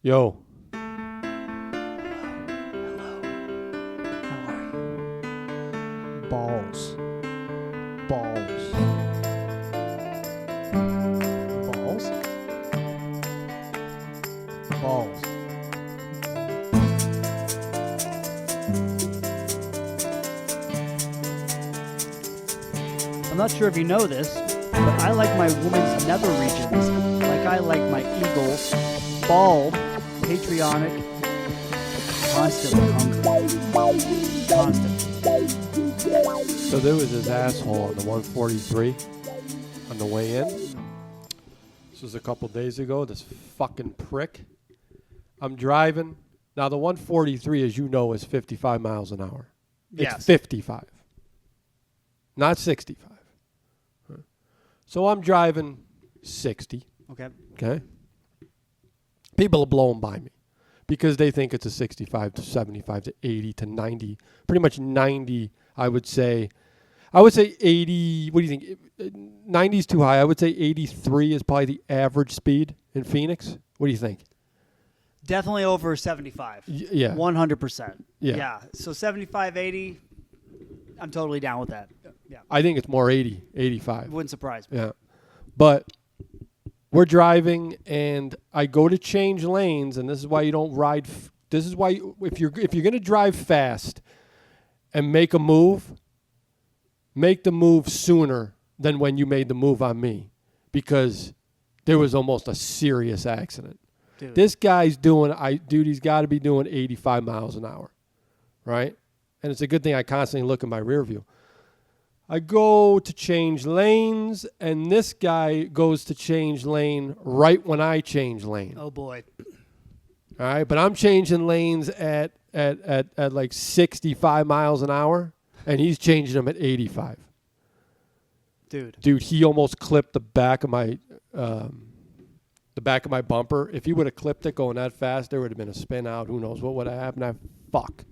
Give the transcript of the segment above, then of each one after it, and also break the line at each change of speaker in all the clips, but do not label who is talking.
Yo.
Hello. How are you? Balls. Balls. Balls? Balls. I'm not sure if you know this, but I like my woman's nether regions like I like my eagles, bald, patriotic, constantly hungry. Constantly.
So there was this asshole on the 143 on the way in. This was a couple days ago. This fucking prick. I'm driving. Now, the 143, as you know, is 55 miles an hour.
Yes.
It's 55. Not 65. So I'm driving 60.
Okay.
Okay? People are blowing by me because they think it's a 65 to 75 to 80 to 90. Pretty much 90, I would say. I would say 80. What do you think? 90 is too high. I would say 83 is probably the average speed in Phoenix. What do you think?
Definitely over 75.
Yeah.
100%.
Yeah.
So 75, 80, I'm totally down with that. Yeah.
I think it's more 80, 85.
Wouldn't surprise me.
Yeah. But we're driving, and I go to change lanes, and this is why you don't ride. This is why if you're going to drive fast and make a move, make the move sooner than when you made the move on me, because there was almost a serious accident.
Dude.
This guy's he's got to be doing 85 miles an hour, right? And it's a good thing I constantly look in my rear view. I go to change lanes, and this guy goes to change lane right when I change lane.
Oh, boy.
All right, but I'm changing lanes at like 65 miles an hour, and he's changing them at 85.
Dude,
he almost clipped the back of my bumper. If he would have clipped it going that fast, there would have been a spin out. Who knows what would have happened? Fuck.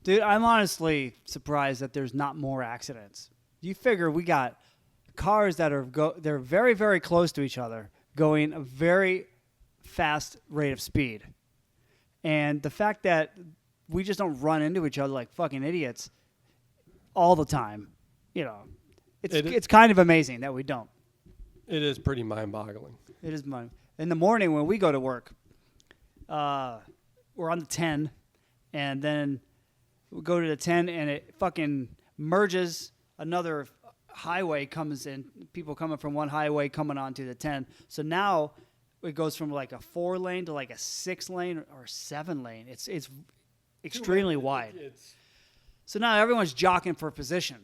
Dude, I'm honestly surprised that there's not more accidents. You figure we got cars that are they're very, very close to each other, going a very fast rate of speed. And the fact that we just don't run into each other like fucking idiots all the time, it's kind of amazing that we don't.
It is pretty mind-boggling.
It is mine. In the morning when we go to work, we're on the 10, and then we go to the 10, and it fucking merges. Another highway comes in, people coming from one highway coming onto the 10. So now it goes from like a 4-lane to like a 6-lane or 7-lane. It's extremely wide. So now everyone's jockeying for position,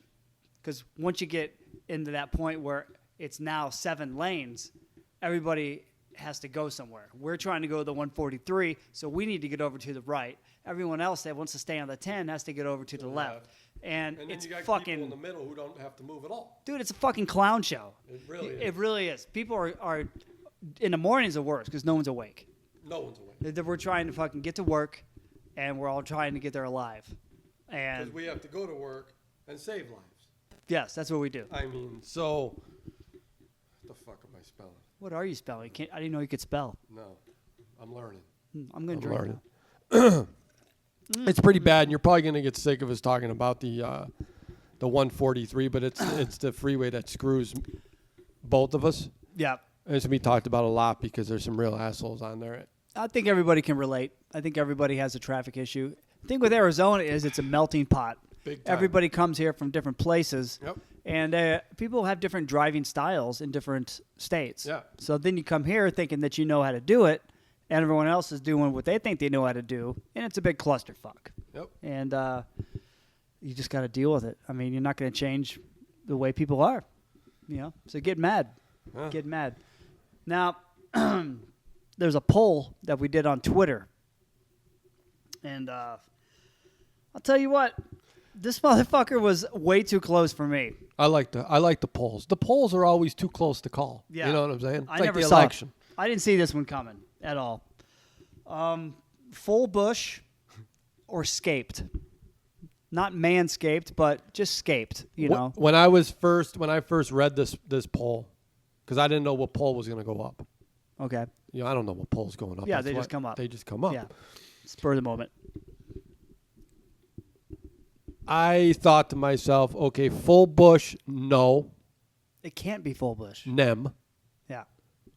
because once you get into that point where it's now 7 lanes, everybody has to go somewhere. We're trying to go to the 143, so we need to get over to the right. Everyone else that wants to stay on the 10 has to get over to the left. And
then
it's
you got
fucking
people in the middle who don't have to move at all.
Dude, it's a fucking clown show.
It really is.
It really is. People are in the mornings are worse because no one's awake.
No one's awake.
We're trying to fucking get to work, and we're all trying to get there alive. And
Because we have to go to work and save lives.
yes, that's what we do.
I mean, so what the fuck am I spelling?
What are you spelling? I didn't know you could spell.
No, I'm learning.
I'm going to drink
Learning. It's pretty bad, and you're probably going to get sick of us talking about the 143, but it's the freeway that screws both of us.
Yeah.
And it's going to be talked about a lot because there's some real assholes on there.
I think everybody can relate. I think everybody has a traffic issue. The thing with Arizona is it's a melting pot.
Big time.
Everybody comes here from different places.
Yep.
And people have different driving styles in different states.
Yeah.
So then you come here thinking that you know how to do it, and everyone else is doing what they think they know how to do, and it's a big clusterfuck.
Yep.
And you just got to deal with it. I mean, you're not going to change the way people are, So get mad.
Yeah.
Get mad. Now, there's a poll that we did on Twitter, and I'll tell you what, this motherfucker was way too close for me.
I like the polls. The polls are always too close to call.
Yeah.
You know what I'm saying? It's
I
like
never
the
saw
election.
it. I didn't see this one coming at all. Full bush or scaped. Not manscaped, but just scaped, know.
When I first read this poll, because I didn't know what poll was going to go up.
Okay.
I don't know what pole's going up.
Yeah,
That's
they
what-
just come up.
They just come up.
Yeah. Spur of the moment.
I thought to myself, okay, full bush, no,
It can't be full bush.
nem,
Yeah.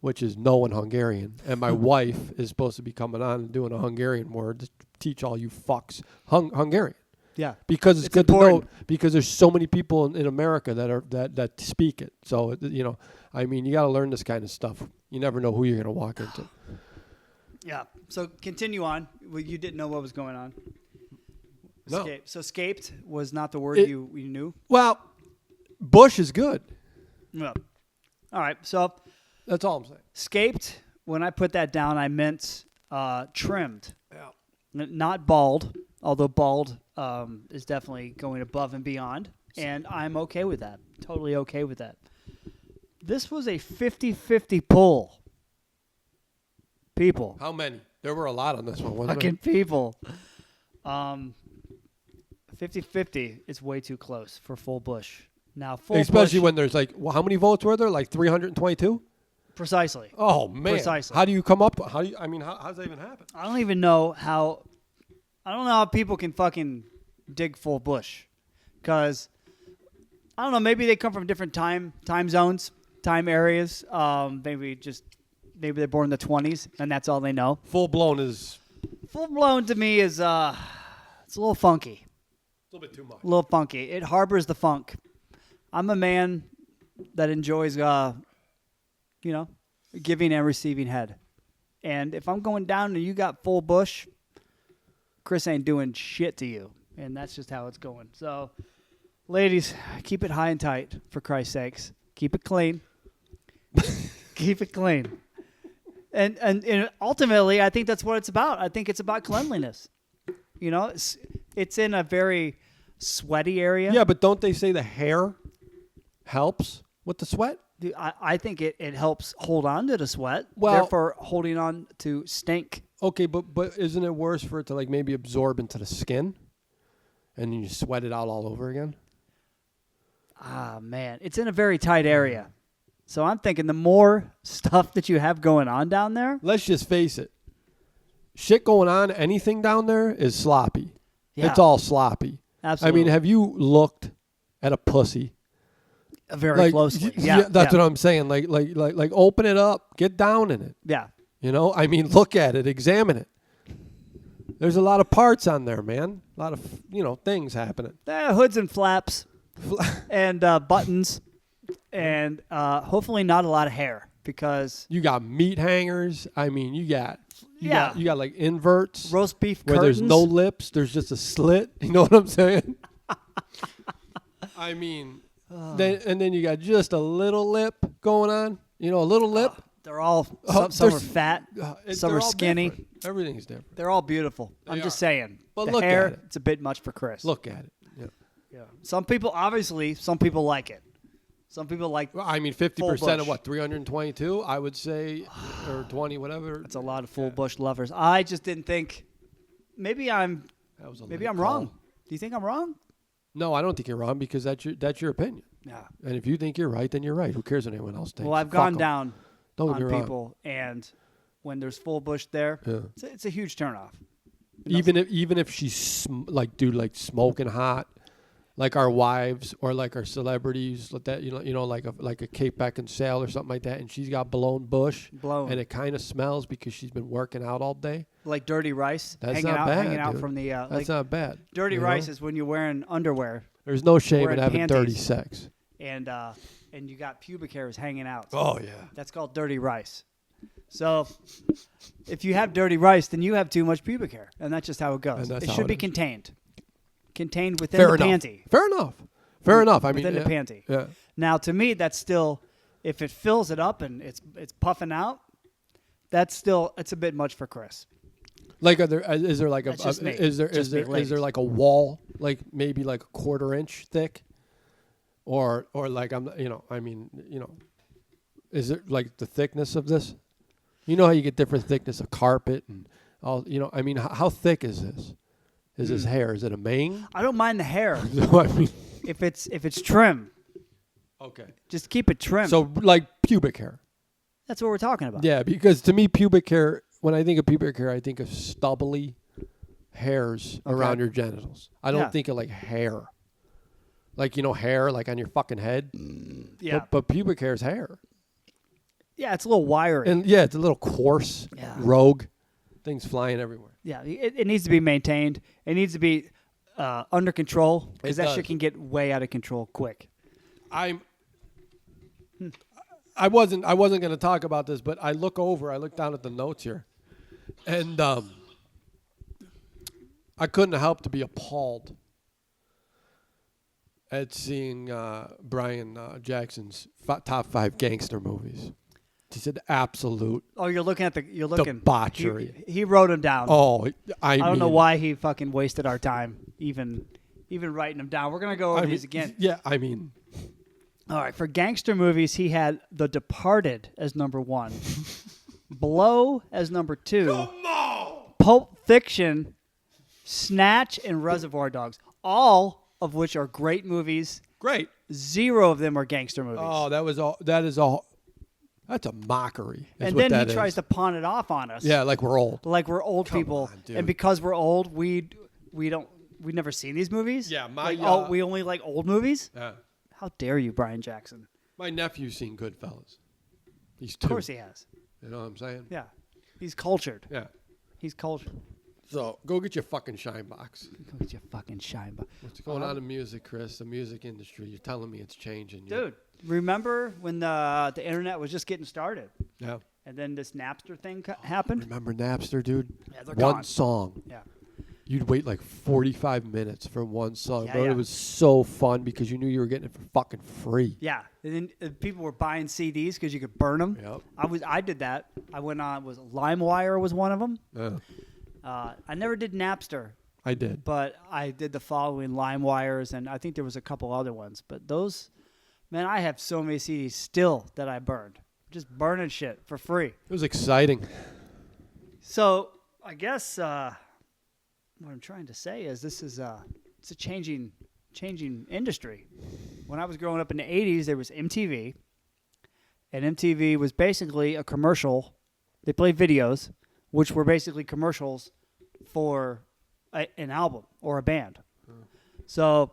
which is no in Hungarian. And my wife is supposed to be coming on and doing a Hungarian word to teach all you fucks Hungarian.
Yeah.
Because it's good
important.
to know, because there's so many people in America that speak it. So, I mean, you got to learn this kind of stuff. You never know who you're going to walk into.
Yeah. So continue on. Well, you didn't know what was going on.
No.
Escape. So scaped was not the word you knew?
Well, bush is good.
No. All right. So
That's all I'm saying.
scaped, when I put that down, I meant trimmed.
Yeah.
Not bald, although bald is definitely going above and beyond. And I'm okay with that. Totally okay with that. This was a 50-50 pull. People.
How many? There were a lot on this one, wasn't
Fucking people. 50-50 is way too close for full bush. Now, full
there? Especially
bush,
when there's how many votes were there? Like 322?
precisely.
Oh, man.
Precisely.
How do you come up? How does that even happen?
I don't even know how. I don't know how people can fucking dig full bush, because I don't know. Maybe they come from different time zones, time areas. Maybe they're born in the 20s and that's all they know.
Full blown is
Full blown to me is it's a little funky,
a little bit too much.
a little funky. It harbors the funk. I'm a man that enjoys giving and receiving head. And if I'm going down and you got full bush, Chris ain't doing shit to you. And that's just how it's going. So, ladies, keep it high and tight, for Christ's sakes. Keep it clean. Keep it clean. And ultimately, I think that's what it's about. I think it's about cleanliness. It's in a very sweaty area.
Yeah, but don't they say the hair helps with the sweat?
Dude, I think it helps hold on to the sweat,
Well-
therefore holding on to stink.
Okay, but isn't it worse for it to maybe absorb into the skin, and then you sweat it out all over again?
Ah, man. It's in a very tight area. So I'm thinking the more stuff that you have going on down there.
Let's just face it. Shit going on, anything down there is sloppy.
Yeah.
It's all sloppy.
Absolutely.
I mean, have you looked at a pussy?
Very closely. Yeah.
That's what I'm saying. Like, open it up, get down in it.
Yeah.
I mean, look at it, examine it. There's a lot of parts on there, man. A lot of, things happening.
Hoods and flaps and buttons and hopefully not a lot of hair because
You got meat hangers. I mean, you got like inverts
roast beef
where
curtains.
there's no lips. There's just a slit. You know what I'm saying? I mean, then you got just a little lip going on. A little lip.
They're all,
Oh,
some are
there's-
fat, some
They're
are
all
skinny.
different. Everything's different.
They're all beautiful. I'm
They
just
are.
saying.
But
the
look
hair,
at it.
it's a bit much for Chris.
Look at it. Yeah.
Yeah. Some people like it. Some people like
Well, I mean,
Full
50% of
bush.
what, 322? I would say, or 20, whatever.
It's a lot of full bush lovers. I just didn't think. Maybe I'm
That was a
maybe
late
I'm
call.
wrong. Do you think I'm wrong?
No, I don't think you're wrong because that's your opinion.
Yeah.
And if you think you're right, then you're right. Who cares what anyone else thinks?
Well, I've
Fuck
gone
'em.
down
Don't get
on
me wrong.
people, and when there's full bush there,
Yeah.
it's a huge turnoff.
Even if she's smoking hot, like our wives or like our celebrities, like that, like a Kate Beckinsale or something like that, and she's got blown bush,
Blown.
and it kind of smells because she's been working out all day.
Like dirty rice,
That's
hanging
not
out,
bad,
hanging out
dude.
from the
That's not bad.
dirty
you know?
rice is when you're wearing underwear
There's no shame
wearing
in having dirty
panties.
sex.
and you got pubic hairs hanging out.
Oh yeah.
That's called dirty rice. So if you have dirty rice, then you have too much pubic hair, and that's just how it goes.
And that's
It
how
should
it
be
is.
contained within
Fair
the
enough.
panty.
Fair enough. I mean,
Within the
yeah.
panty.
Yeah.
Now, to me, that's still, if it fills it up and it's puffing out, it's a bit much for Chris.
Like, is there like
That's just me.
is there
Just me,
is
ladies.
there like a wall, like maybe like a quarter-inch thick, or like is it like the thickness of this? You know how you get different thickness of carpet and all. I mean, how thick is this? Is this hair? Is it a mane?
I don't mind the hair
I mean,
if it's trim.
okay.
Just keep it trim.
So like pubic hair.
That's what we're talking about.
Yeah, because to me, pubic hair. When I think of pubic hair, I think of stubbly hairs around your genitals. I don't think of like hair. Like, hair like on your fucking head.
Yeah.
But pubic hair is hair.
Yeah, it's a little wiry.
And yeah, it's a little coarse, rogue, things flying everywhere.
Yeah, it needs to be maintained. It needs to be under control because that shit can get way out of control quick.
I wasn't going to talk about this, but I look down at the notes here, and I couldn't help to be appalled at seeing Brian Jackson's top 5 gangster movies. He said absolute.
Oh, you're looking
debauchery.
He wrote them down.
Oh, I
don't know why he fucking wasted our time even writing them down. We're gonna go over these again.
Yeah, I mean.
All right, for gangster movies, he had The Departed as number 1, Blow as number 2,
Come on!
Pulp Fiction, Snatch, and Reservoir Dogs, all of which are great movies.
Great.
0 of them are gangster movies.
Oh, that's a mockery.
And then he tries to pawn it off on us.
Yeah, like we're old.
Like we're old people.
On, dude.
And because we're old, we've never seen these movies.
Yeah,
we only like old movies.
Yeah.
How dare you, Brian Jackson?
My nephew's seen Goodfellas. He's 2.
Of course he has.
You know what I'm saying?
Yeah. He's cultured.
Yeah.
He's cultured.
So go get your fucking shine box.
Go get your fucking shine box.
What's going on in music, Chris? The music industry. You're telling me it's changing.
Dude, remember when the internet was just getting started?
Yeah.
And then this Napster thing happened?
Remember Napster, dude?
Yeah, they're
one
gone.
Song.
Yeah.
You'd wait like 45 minutes for one song,
Yeah,
bro.
yeah.
It was so fun because you knew you were getting it for fucking free.
Yeah. And then people were buying CDs because you could burn them.
Yep.
I did that. I went on, LimeWire was one of them.
Yeah.
I never did Napster.
I did.
But I did the following LimeWires, and I think there was a couple other ones. But those, man, I have so many CDs still that I burned. Just burning shit for free.
It was exciting.
So I guess what I'm trying to say is it's a changing industry. When I was growing up in the 80s, there was MTV, and MTV was basically a commercial. They played videos, which were basically commercials for an album or a band. So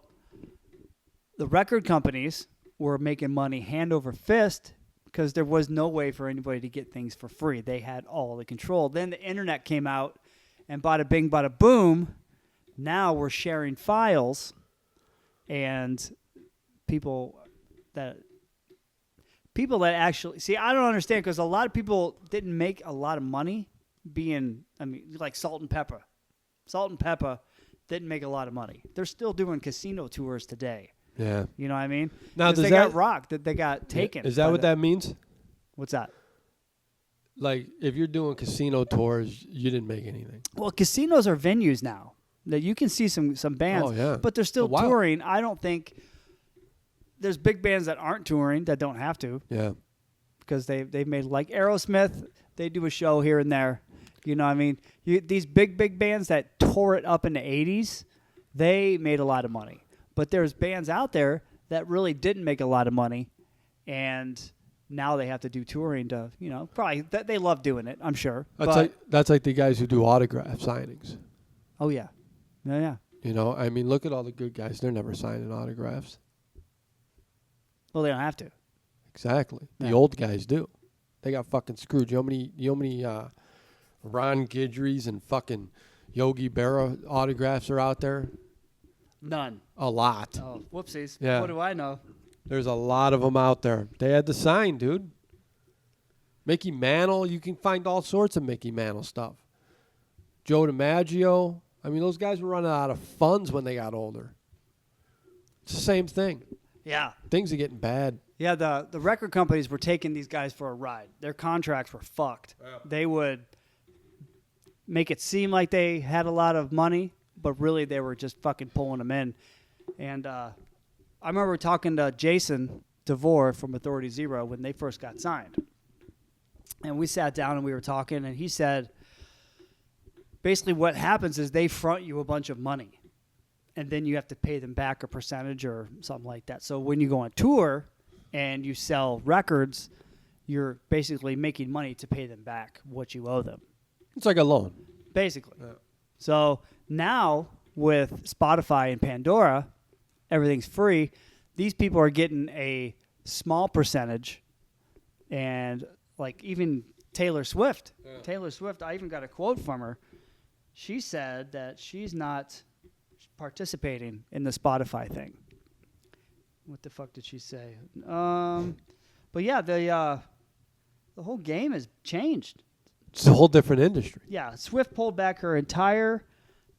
the record companies were making money hand over fist because there was no way for anybody to get things for free. They had all the control. Then the internet came out, and bada bing, bada boom, now we're sharing files, and people that actually see, I don't understand because a lot of people didn't make a lot of money like Salt and Pepper. Salt and Pepper didn't make a lot of money. They're still doing casino tours today.
Yeah.
You know what I mean?
Now,
they got rocked. They got taken.
Is that what that means?
What's that?
Like, if you're doing casino tours, you didn't make anything.
Well, casinos are venues now that you can see some bands, but they're still touring. I don't think there's big bands that aren't touring that don't have to.
Yeah.
Because they've made, like Aerosmith, they do a show here and there. You know what I mean? These big bands that tore it up in the 80s, they made a lot of money. But there's bands out there that really didn't make a lot of money, and now they have to do touring to, probably they love doing it, I'm sure.
That's like the guys who do autograph signings.
Oh, yeah. Yeah.
Look at all the good guys. They're never signing autographs.
Well, they don't have to.
Exactly.
Yeah.
The old guys do. They got fucking screwed. You know how many Ron Guidry's and fucking Yogi Berra autographs are out there?
None.
A lot.
Oh, whoopsies.
Yeah.
What do I know?
There's a lot of them out there. They had to sign, dude. Mickey Mantle, you can find all sorts of Mickey Mantle stuff. Joe DiMaggio. Those guys were running out of funds when they got older. It's the same thing.
Yeah.
Things are getting bad.
Yeah, the record companies were taking these guys for a ride. Their contracts were fucked. Yeah. They would make it seem like they had a lot of money, but really they were just fucking pulling them in. And I remember talking to Jason DeVore from Authority Zero when they first got signed. And we sat down and we were talking, and he said, basically what happens is they front you a bunch of money, and then you have to pay them back a percentage or something like that. So when you go on tour and you sell records, you're basically making money to pay them back what you owe them.
It's like a loan.
Basically.
Yeah.
So now with Spotify and Pandora, everything's free. These people are getting a small percentage, and like even Taylor Swift.
Yeah.
Taylor Swift, I even got a quote from her. She said that she's not participating in the Spotify thing. What the fuck did she say? But yeah, the whole game has changed.
It's a whole different industry.
Yeah, Swift pulled back her entire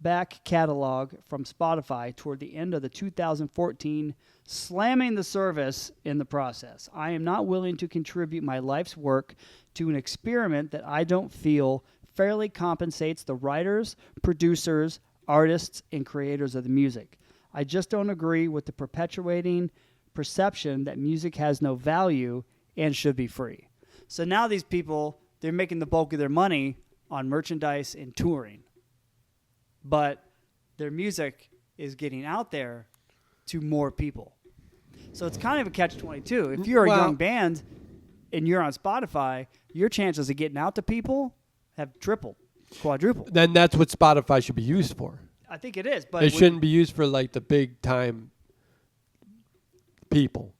back catalog from Spotify toward the end of the 2014, slamming the service in the process. I am not willing to contribute my life's work to an experiment that I don't feel fairly compensates the writers, producers, artists, and creators of the music. I just don't agree with the perpetuating perception that music has no value and should be free. So now these people, they're making the bulk of their money on merchandise and touring. But their music is getting out there to more people. So it's kind of a catch-22. If you're a young band and you're on Spotify, your chances of getting out to people have tripled, quadrupled.
Then that's what Spotify should be used for.
I think it is. But
It shouldn't be used for like the big time people.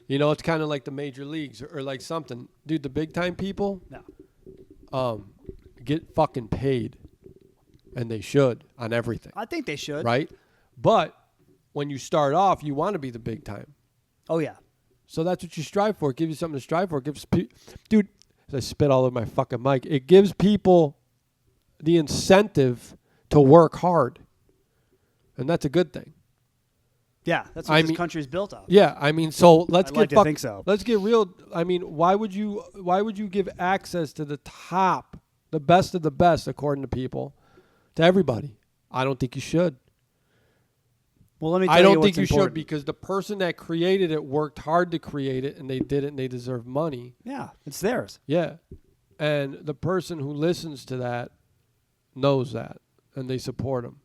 You know, it's kind of like the major leagues or like something. Dude, the big time people get fucking paid. And they should on everything.
I think they should.
Right? But when you start off, you want to be the big time.
Oh, yeah.
So that's what you strive for. It gives you something to strive for. It gives dude, as I spit all over my fucking mic, it gives people the incentive to work hard. And that's a good thing.
Yeah, that's what this country's built on.
Yeah, I mean, so let's
I'd like to think so.
Let's get real. I mean, why would you give access to the top, the best of the best, according to people, to everybody? I don't think you should.
Well, let me tell
I
you
don't
what's
think you
important.
should, because the person that created it worked hard to create it, and they did it, and they deserve money.
Yeah, it's theirs.
Yeah, and the person who listens to that knows that, and they support them.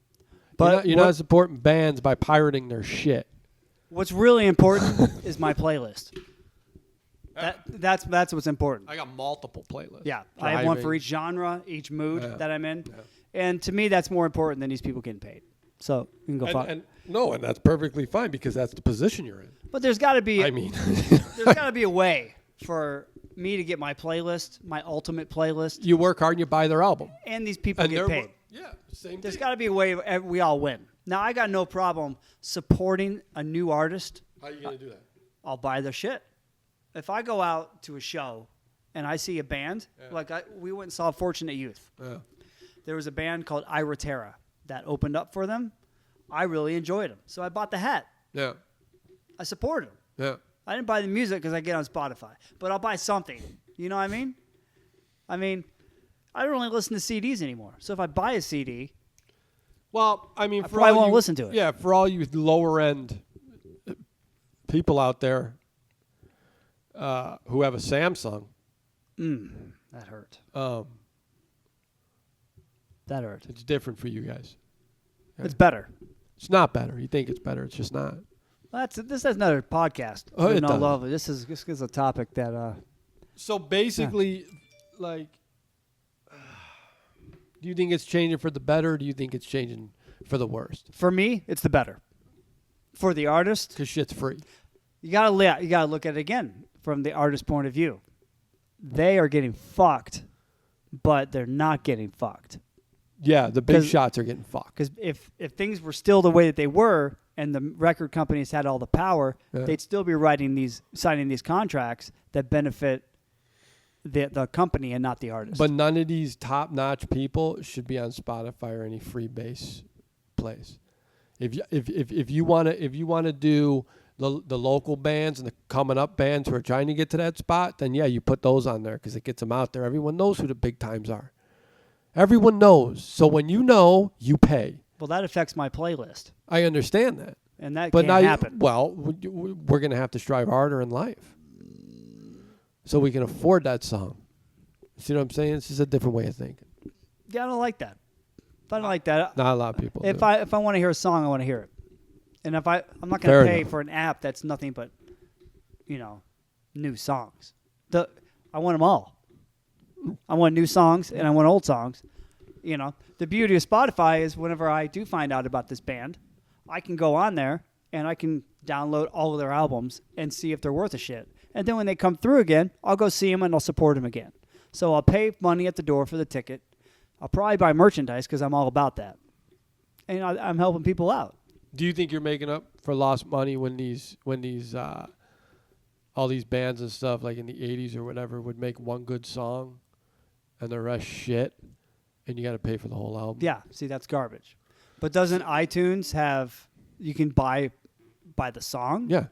But you're not supporting bands by pirating their shit.
What's really important is my playlist. That's what's important.
I got multiple playlists.
Yeah, I have one for each genre, each mood that I'm in, and to me, that's more important than these people getting paid. So you can go fuck.
And that's perfectly fine, because that's the position you're in.
But there's got to be.
I mean,
there's got to be a way for me to get my playlist, my ultimate playlist.
You work hard and you buy their album,
and these people get paid.
Yeah, same.
There's got to be a way we all win. Now, I got no problem supporting a new artist.
How are you gonna do that?
I'll buy their shit. If I go out to a show and I see a band, we went and saw Fortunate Youth.
Yeah.
There was a band called Ira Terra that opened up for them. I really enjoyed them, so I bought the hat.
Yeah.
I supported them.
Yeah.
I didn't buy the music because I get on Spotify, but I'll buy something. You know what I mean? I mean, I don't really listen to CDs anymore. So if I buy a CD,
well, I mean,
I probably won't listen to it.
Yeah, for all you lower end people out there who have a Samsung,
that hurt. That hurt.
it's different for you guys. Okay?
It's better.
It's not better. You think it's better. It's just not.
This is another podcast.
Oh, it does.
Lovely. This is a topic that.
So basically, like, do you think it's changing for the better, or do you think it's changing for the worst?
For me, it's the better. For the artist,
Because shit's free.
you gotta look at it again from the artist's point of view. They are getting fucked, but they're not getting fucked.
Yeah, the big shots are getting fucked.
Because if things were still the way that they were, and the record companies had all the power, they'd still be signing these contracts that benefit the company and not the artist.
But none of these top-notch people should be on Spotify or any free base place. If you want to do the local bands and the coming up bands who are trying to get to that spot, then yeah, you put those on there because it gets them out there. Everyone knows who the big times are. Everyone knows. So when you know, you pay.
Well, that affects my playlist.
I understand that.
And that
but
can't happen.
Well, we're going to have to strive harder in life so we can afford that song. See what I'm saying? It's just a different way of thinking.
Yeah, I don't like that. If I don't like that,
not a lot of people.
If I want to hear a song, I want to hear it. And if I'm not going to pay for an app that's nothing but, new songs. I want them all. I want new songs and I want old songs. You know, the beauty of Spotify is whenever I do find out about this band, I can go on there and I can download all of their albums and see if they're worth a shit. And then when they come through again, I'll go see them and I'll support them again. So I'll pay money at the door for the ticket. I'll probably buy merchandise because I'm all about that. And I'm helping people out.
Do you think you're making up for lost money when these all these bands and stuff like in the 80s or whatever would make one good song and the rest shit and you got to pay for the whole album?
Yeah, see, that's garbage. But doesn't iTunes have, you can buy the song?
Yeah.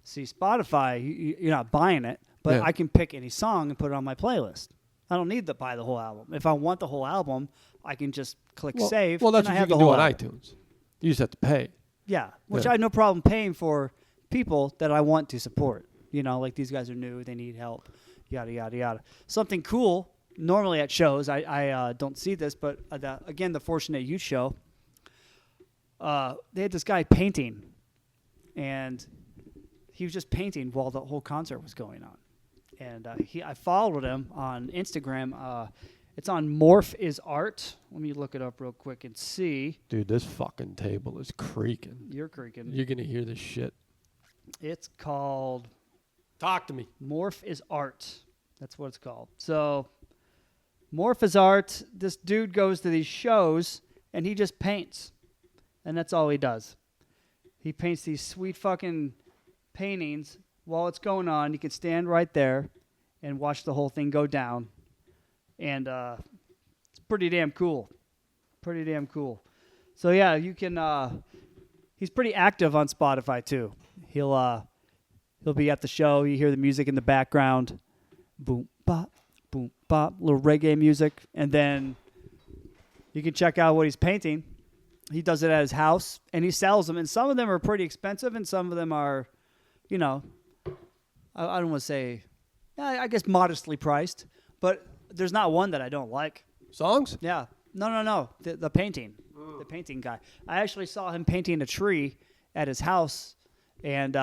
See, Spotify, you're not buying it, but
Yeah.
I can pick any song and put it on my playlist. I don't need to buy the whole album. If I want the whole album, I can just click save.
Well, that's
and
what
I have
you can
the
do
whole
on
album.
iTunes. You just have to pay.
Yeah, which
Yeah.
I have no problem paying for people that I want to support. You know, like these guys are new, they need help, yada, yada, yada. Something cool, normally at shows, I don't see this, but the Fortunate Youth show, they had this guy painting, and he was just painting while the whole concert was going on. And I followed him on Instagram. It's on Morph is Art. Let me look it up real quick and see.
Dude, this fucking table is creaking.
You're creaking.
You're going to hear this shit.
It's called
Talk to me.
Morph is Art. That's what it's called. So Morph is Art. This dude goes to these shows, and he just paints. And that's all he does. He paints these sweet fucking paintings while it's going on. You can stand right there and watch the whole thing go down. And it's pretty damn cool. Pretty damn cool. So, yeah, you can... he's pretty active on Spotify, too. He'll be at the show. You hear the music in the background. Boom, bop, little reggae music. And then you can check out what he's painting. He does it at his house, and he sells them. And some of them are pretty expensive, and some of them are, you know, I don't want to say, I guess modestly priced. But there's not one that I don't like.
Songs?
Yeah. No. The painting. The painting guy. I actually saw him painting a tree at his house, and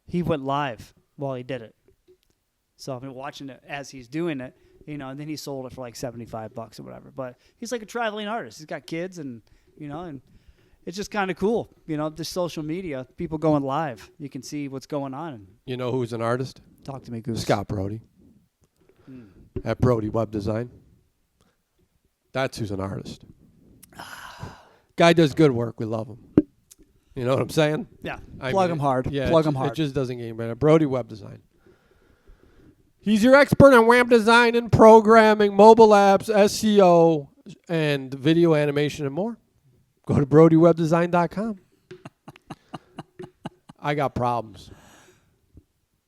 he went live while he did it. So I've been watching it as he's doing it, you know, and then he sold it for like $75 or whatever. But he's like a traveling artist. He's got kids and, you know, and it's just kind of cool. You know, the social media, people going live. You can see what's going on. And
You know who's an artist?
talk to me, Goose.
Scott Brody. At Brody Web Design. That's who's an artist. Guy does good work. We love him. You know what I'm saying?
Yeah.
I
Plug
mean,
him hard.
Yeah,
Plug him hard.
It just doesn't get any better. Brody Web Design. He's your expert on web design and programming, mobile apps, SEO, and video animation and more. Go to brodywebdesign.com. I got problems.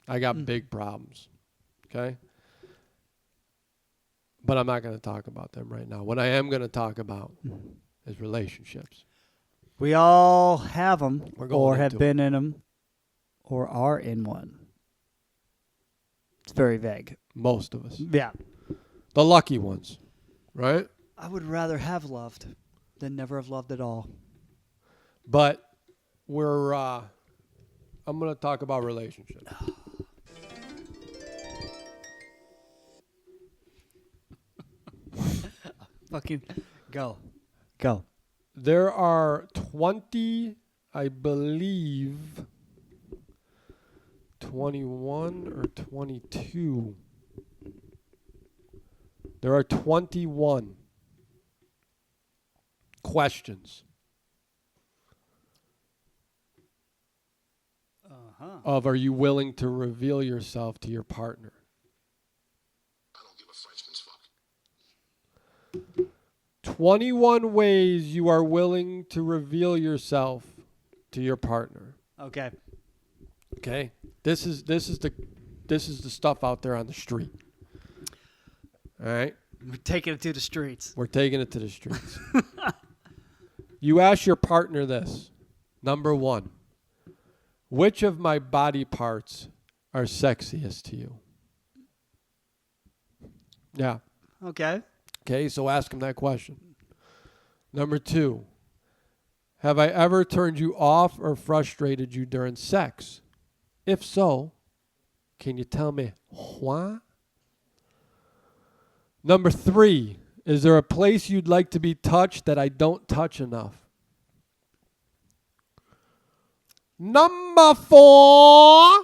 I got big problems. Okay? But I'm not going to talk about them right now. What I am going to talk about is relationships.
We all have them,
We're going
or have
into
been in them, or are in one. It's very vague.
Most of us.
Yeah.
The lucky ones. Right?
I would rather have loved than never have loved at all.
But I'm going to talk about relationships.
Fucking go.
There are 20, I believe, 21 or 22. There are 21 questions of are you willing to reveal yourself to your partner?
I don't give a Frenchman's fuck.
21 ways you are willing to reveal yourself to your partner.
Okay.
Okay? This is the stuff out there on the street. All right?
We're taking it to the streets.
We're taking it to the streets. You ask your partner this. Number 1. Which of my body parts are sexiest to you? Yeah.
Okay.
Okay, so ask him that question. Number 2. Have I ever turned you off or frustrated you during sex? If so, can you tell me why? Number 3, is there a place you'd like to be touched that I don't touch enough? Number 4,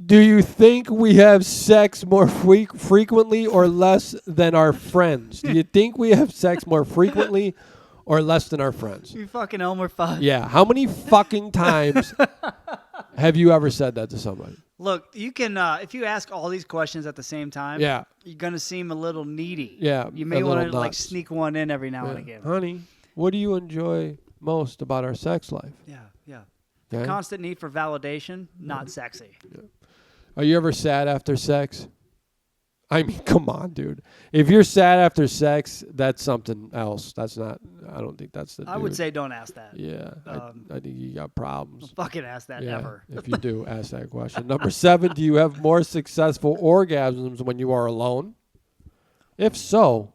do you think we have sex more frequently or less than our friends? Do you think we have sex more frequently or less than our friends?
You fucking Elmer Fudd.
Yeah. How many fucking times have you ever said that to somebody?
Look, you can if you ask all these questions at the same time,
Yeah.
you're gonna seem a little needy.
Yeah.
You may
a
want
little
to like
nuts.
sneak one in every now and
Yeah.
again.
Honey, what do you enjoy most about our sex life?
Yeah, yeah.
Okay?
Constant need for validation, not sexy.
Are you ever sad after sex? I mean, come on, dude. If you're sad after sex, that's something else. That's not. I don't think that's the.
I would
dude.
say don't ask that.
Yeah, I think you got problems.
Fucking ask that
Yeah,
ever.
if you do, ask that question. Number 7, do you have more successful orgasms when you are alone? If so,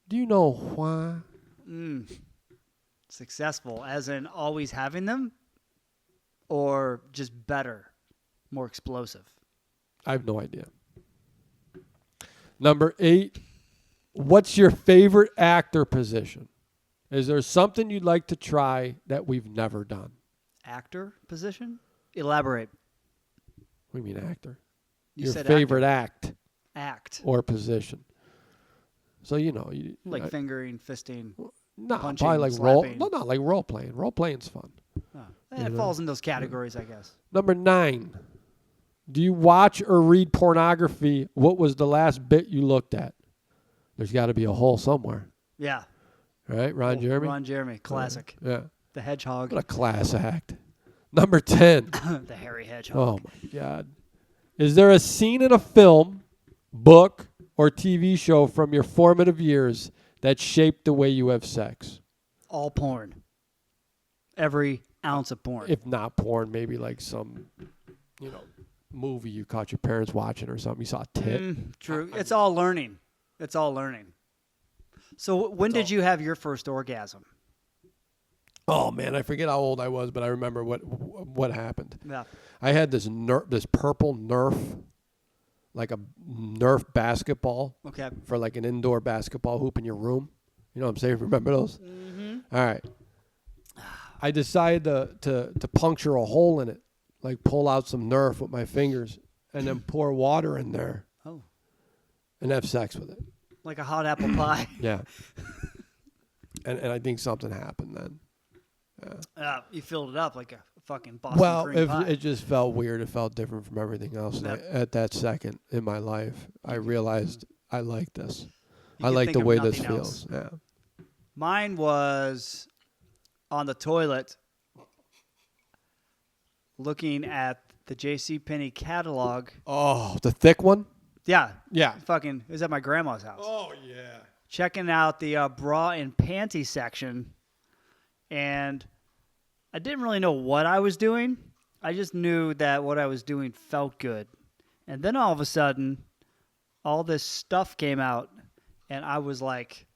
do you know why?
Successful, as in always having them, or just better, more explosive.
I have no idea. Number 8, what's your favorite actor position? Is there something you'd like to try that we've never done?
Actor position? Elaborate.
What do you mean actor?
You
Your
said
favorite act
act.
or position. So, you
Like fingering, fisting.
no,
punching,
probably like
slapping.
not like role playing. Role playing's fun.
Oh. It falls in those categories, I guess.
Number 9, do you watch or read pornography? What was the last bit you looked at? There's got to be a hole somewhere,
Yeah.
right? Ron Jeremy?
Ron Jeremy, classic.
Yeah.
The Hedgehog.
What a class act. Number 10.
The hairy hedgehog.
Oh, my God. Is there a scene in a film, book, or TV show from your formative years that shaped the way you have sex?
All porn. Every ounce of porn.
If not porn, maybe like some, movie you caught your parents watching or something. You saw a tit.
True. It's all learning. It's all learning. So when did you have your first orgasm?
Oh, man, I forget how old I was, but I remember what happened.
Yeah.
I had this purple Nerf, like a Nerf basketball
Okay.
for like an indoor basketball hoop in your room. You know what I'm saying? Remember those?
Mm-hmm.
All right. I decided to puncture a hole in it, like pull out some Nerf with my fingers and then pour water in there
Oh.
and have sex with it.
Like a hot apple pie.
Yeah. and I think something happened then.
You filled it up like a fucking Boston cream pie.
It just felt weird. It felt different from everything else. And
Yep.
at that second in my life, I realized I like this.
You
I
could
like
think
the
of
way this
nothing else.
feels. Yeah.
Mine was on the toilet looking at the JCPenney catalog.
Oh, the thick one?
Yeah.
Yeah.
Fucking, it was at my grandma's house.
Oh, yeah.
Checking out the bra and panty section. And I didn't really know what I was doing. I just knew that what I was doing felt good. And then all of a sudden, all this stuff came out. And I was like,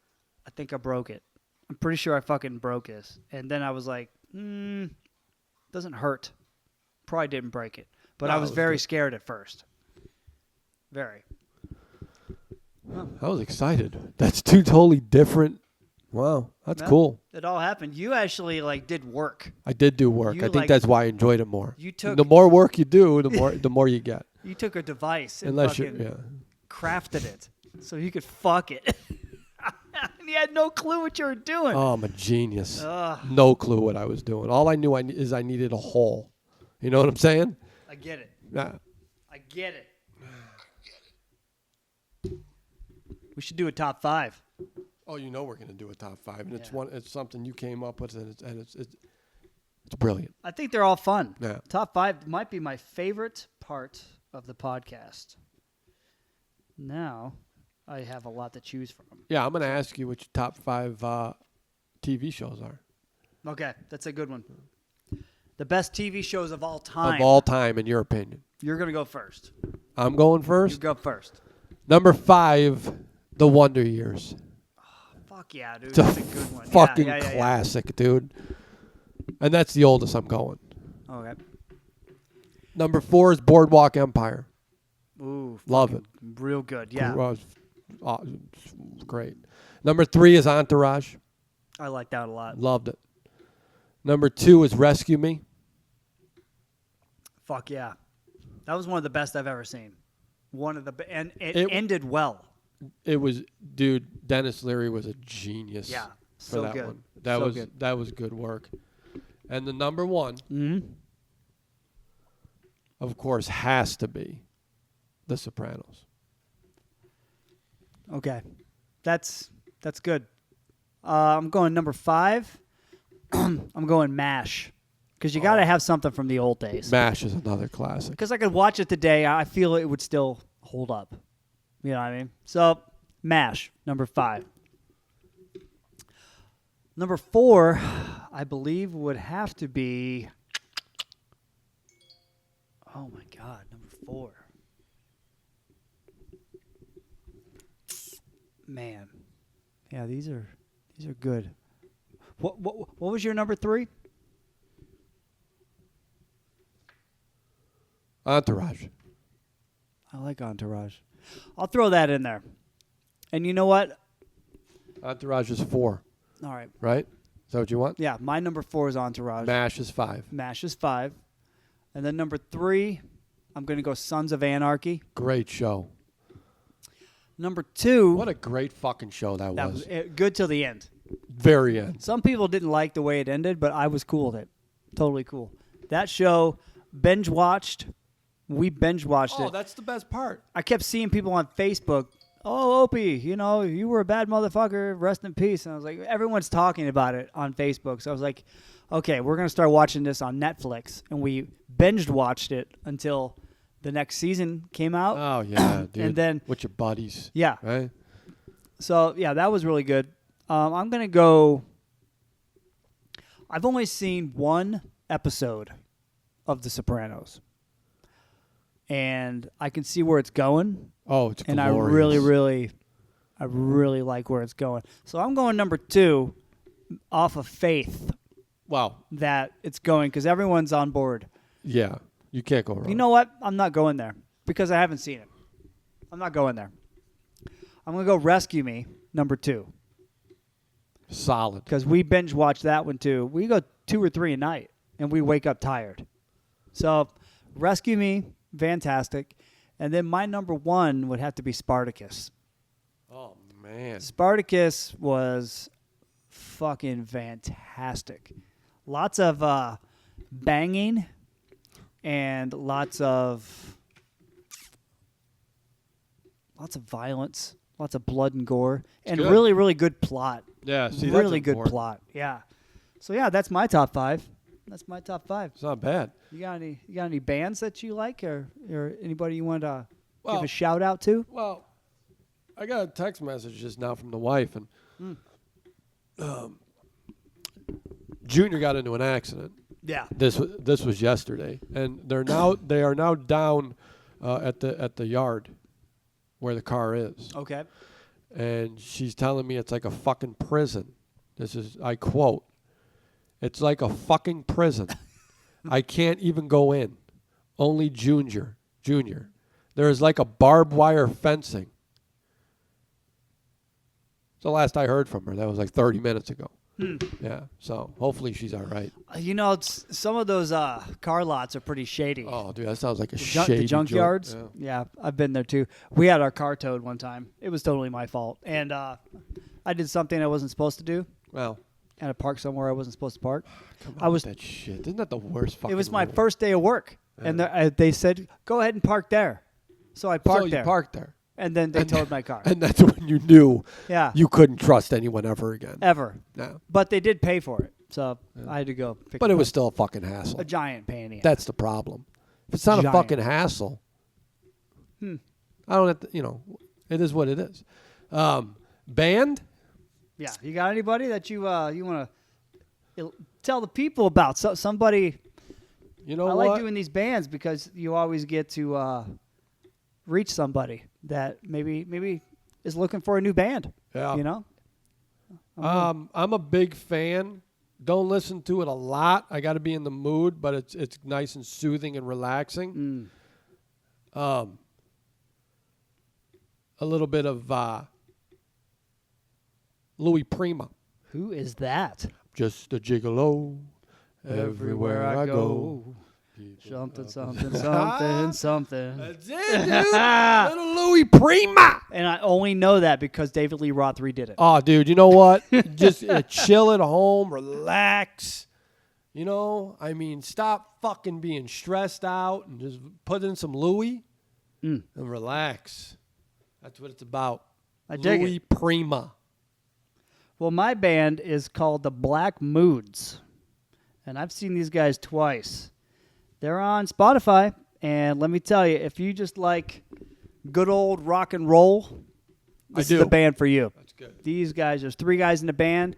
I think I broke it. I'm pretty sure I fucking broke this. And then I was like, doesn't hurt. Probably didn't break it. But
No,
I
it
was
was
very
good.
scared at first. Very.
I was excited. That's two totally different. Wow, that's
Yeah.
cool.
It all happened. You actually did work.
I did do work.
You,
I think
like-
that's why I enjoyed it more.
You took
The more work you do, the more you get.
you took a device and
Unless you,
fucking crafted it so you could fuck it. And you had no clue what you were doing.
Oh, I'm a genius.
Ugh.
No clue what I was doing. All I knew is I needed a hole. You know what I'm saying?
I get it.
Yeah.
I get it. We should do a top 5.
Oh, you know we're gonna do a top 5, and
Yeah.
it's something you came up with, and it's brilliant.
I think they're all fun.
Yeah.
Top 5 might be my favorite part of the podcast. Now, I have a lot to choose from.
Yeah, I'm gonna ask you what your top 5 TV shows are
Okay, that's a good one. The best TV shows of all time.
of all time, in your opinion.
You're going to go first.
I'm going
You
first.
go first.
Number 5, The Wonder Years.
Fuck yeah, dude.
It's a
That's a good one.
fucking
Yeah.
classic, dude. And that's the oldest I'm going.
Okay.
Number 4 is Boardwalk Empire.
Ooh.
Love it.
Real good. Yeah.
great. Number 3 is Entourage.
I like that a lot.
Loved it. Number 2 is Rescue Me.
Fuck yeah. That was one of the best I've ever seen. One of the and it ended well.
It was, dude. Dennis Leary was a genius.
Yeah,
for
so
that
good.
one.
Good.
That was good work. And the number 1, of course, has to be The Sopranos.
Okay, that's good. I'm going number 5. I'm going MASH because you got to have something from the old days.
MASH is another classic.
Because I could watch it today, I feel it would still hold up. You know what I mean? So MASH, number 5. Number 4, I believe, would have to be. Oh my God, number 4. Man, yeah, these are good. What was your number 3?
Entourage.
I like Entourage. I'll throw that in there. And you know what?
Entourage is 4,
All right.
right? Is that what you want?
Yeah, my number 4 is Entourage.
MASH is 5.
MASH is 5. And then number 3, I'm going to go Sons of Anarchy.
Great show.
Number 2.
What a great fucking show that
that
was.
was good till the end.
Very end.
Some people didn't like the way it ended, but I was cool with it. Totally cool. That show, binge watched. We binge watched it.
That's the best part.
I kept seeing people on Facebook, oh, Opie, you were a bad motherfucker. Rest in peace. And I was like, everyone's talking about it on Facebook. So I was like, okay, we're going to start watching this on Netflix. And we binged watched it until the next season came out.
Oh, yeah, dude.
And then,
with your buddies.
yeah.
Right?
So, yeah, that was really good. I'm going to go. I've only seen one episode of The Sopranos. And I can see where it's going.
Oh, it's
and
glorious.
I really like where it's going. So I'm going number 2 off of faith
Wow.
that it's going because everyone's on board.
Yeah. You can't go wrong.
You know what? I'm not going there because I haven't seen it. I'm not going there. I'm going to go Rescue Me, number 2.
Solid.
Because we binge watch that one too. We go 2 or 3 a night and we wake up tired. So Rescue Me, fantastic. And then my number 1 would have to be Spartacus.
Oh, man.
Spartacus was fucking fantastic. Lots of banging and lots of violence, lots of blood and gore, and
good.
really, really good plot.
Yeah, see,
really
that's
good
important.
plot. Yeah. So yeah, that's my top 5. That's my top 5.
It's not bad.
You got any bands that you like, or anybody you want to give
Well-
a shout out to?
Well, I got a text message just now from the wife, and Junior got into an accident.
Yeah.
This was yesterday, and they are now down at the yard where the car is,
Okay.
and she's telling me it's like a fucking prison. I quote, "It's like a fucking prison. I can't even go in. Only Junior. There is like a barbed wire fencing." It's the last I heard from her. That was like 30 minutes ago. Yeah, so hopefully she's all right.
Some of those car lots are pretty shady.
Oh, dude, that sounds like a
The
shady
junkyards?
joint.
Yeah, I've been there too. We had our car towed one time. It was totally my fault. And I did something I wasn't supposed to do.
Well,
And I parked somewhere I wasn't supposed to park.
come
I
on
was-
with that shit. Isn't that the worst fucking
It was my
rule?
first day of work. And they said, go ahead and park there. So I parked
So you
there.
parked there.
And then they towed my car.
And that's when you knew
Yeah.
you couldn't trust anyone ever again.
Ever.
No.
But they did pay for it. So I had to go pick
But it
up.
was still a fucking hassle.
A giant pain in the ass.
That's the problem. If it's not a
Giant.
fucking hassle, I don't have to, it is what it is. Band?
Yeah. You got anybody that you want to tell the people about? Somebody.
You know
I
what?
like doing these bands because you always get to reach somebody that maybe is looking for a new band.
Yeah.
You know?
I'm a big fan. Don't listen to it a lot. I got to be in the mood, but it's nice and soothing and relaxing. a little bit of Louis Prima.
Who is that?
Just a gigolo everywhere I go.
Something, something, something, something.
That's it, dude. Little Louis Prima.
And I only know that because David Lee Roth redid it.
Oh, dude, you know what? Just chill at home, relax. You know, I mean, stop fucking being stressed out and just put in some Louis and relax. That's what it's about.
I dig
Louis
it.
Prima.
Well, my band is called the Black Moods, and I've seen these guys twice. They're on Spotify, and let me tell you, if you just like good old rock and roll, this is the band for you.
That's good.
These guys, there's 3 guys in the band.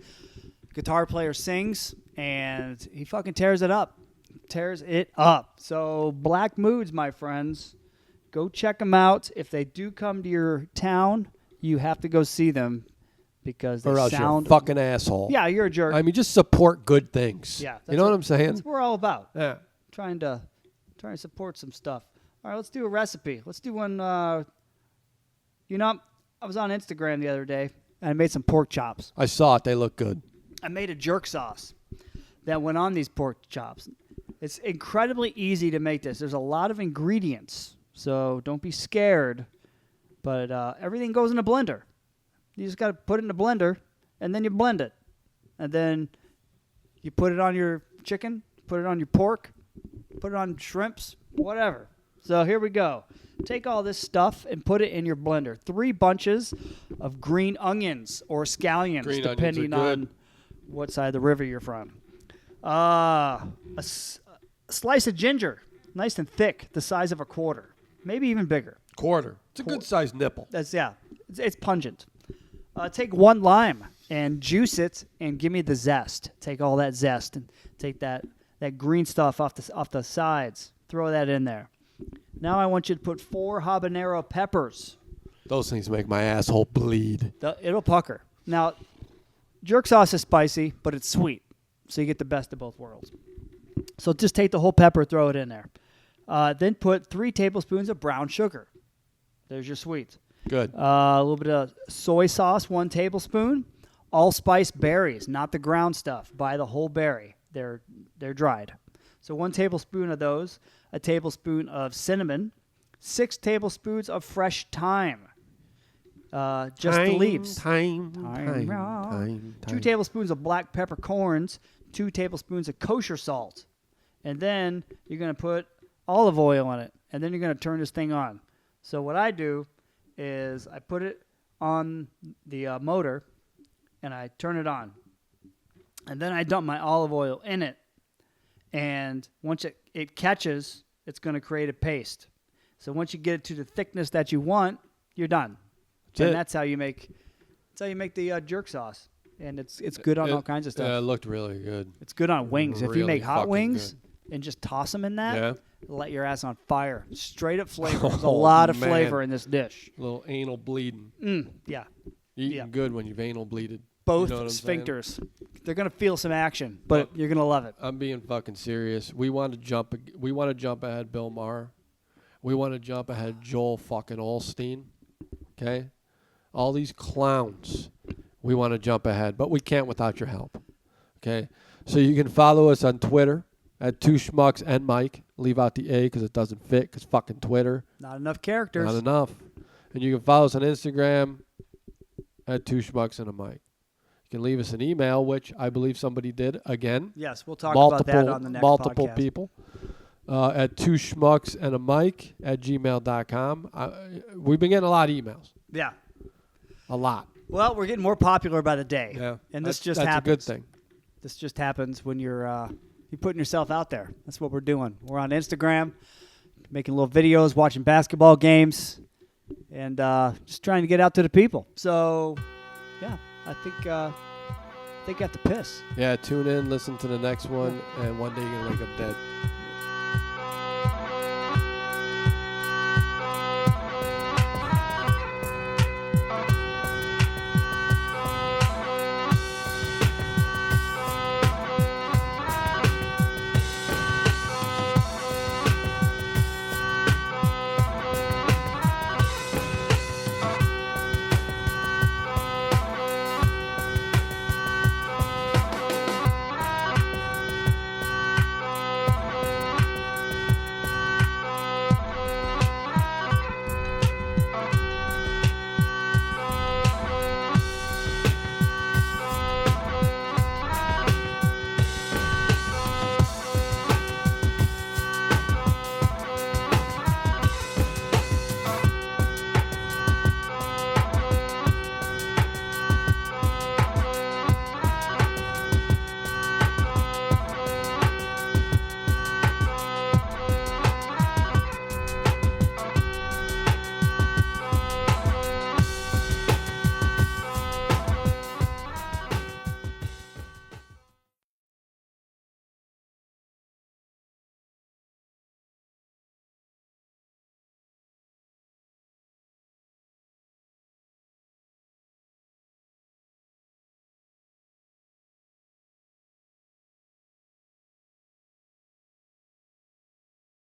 Guitar player sings, and he fucking tears it up. So Black Moods, my friends, go check them out. If they do come to your town, you have to go see them because they
Or else
sound...
you're a fucking asshole.
Yeah, you're a jerk.
I mean, just support good things.
Yeah,
you know what I'm saying?
That's what we're all about.
Yeah.
Trying to support some stuff. All right, let's do a recipe. Let's do one. You know, I was on Instagram the other day and I made some pork chops.
I saw it. They look good.
I made a jerk sauce that went on these pork chops. It's incredibly easy to make this. There's a lot of ingredients, so don't be scared. But everything goes in a blender. You just got to put it in a blender, and then you blend it. And then you put it on your chicken, put it on your pork, put it on shrimps, whatever. So here we go. Take all this stuff and put it in your blender. 3 bunches of green onions or scallions,
Green
depending
onions are
on
good.
what side of the river you're from. A slice of ginger, nice and thick, the size of a quarter, maybe even bigger.
Quarter. It's a good sized nipple.
It's pungent. Take 1 lime and juice it and give me the zest. Take all that zest and take that green stuff off the sides. Throw that in there. Now I want you to put 4 habanero peppers.
Those things make my asshole bleed.
It'll pucker. Now, jerk sauce is spicy, but it's sweet, so you get the best of both worlds. So just take the whole pepper, throw it in there. Then put 3 tablespoons of brown sugar. There's your sweet.
Good.
A little bit of soy sauce, 1 tablespoon. Allspice berries, not the ground stuff. Buy the whole berry. They're dried. So 1 tablespoon of those. A tablespoon of cinnamon. 6 tablespoons of fresh thyme. Just the leaves.
Thyme.
2 tablespoons of black peppercorns. 2 tablespoons of kosher salt. And then you're going to put olive oil on it. And then you're going to turn this thing on. So what I do is I put it on the motor and I turn it on. And then I dump my olive oil in it. And once it catches, it's going to create a paste. So once you get it to the thickness that you want, you're done. That's how you make the jerk sauce. And it's good on all kinds of stuff.
Yeah, it looked really good.
It's good on wings. If you
Really
make hot
fucking
wings
good.
and just toss them in that,
Yeah.
it'll light your ass on fire. Straight up flavor. There's a
Oh,
lot of
man.
flavor in this dish.
A little anal bleeding.
Yeah.
Eating
Yeah.
good when you've anal bleeded.
Both
You know what I'm saying?
sphincters. They're going to feel some action, but you're going to love it.
I'm being fucking serious. We want to jump ahead Bill Maher. We want to jump ahead Joel fucking Olstein. Okay? All these clowns. We want to jump ahead, but we can't without your help. Okay? So you can follow us on Twitter at 2 Schmucks and Mike. Leave out the A because it doesn't fit because fucking Twitter.
Not enough characters.
Not enough. And you can follow us on Instagram at 2 Schmucks and a Mike. You can leave us an email, which I believe somebody did again.
Yes, we'll talk about that on the next
multiple
podcast.
people at 2 Schmucks and a Mike at gmail.com. We've been getting a lot of emails.
Yeah.
A lot.
Well, we're getting more popular by the day.
Yeah.
And this
that's
happens.
a good thing.
This just happens when you're putting yourself out there. That's what we're doing. We're on Instagram, making little videos, watching basketball games, and just trying to get out to the people. So, yeah, I think I have to piss.
Yeah, tune in, listen to the next one, and one day you're going to wake up dead.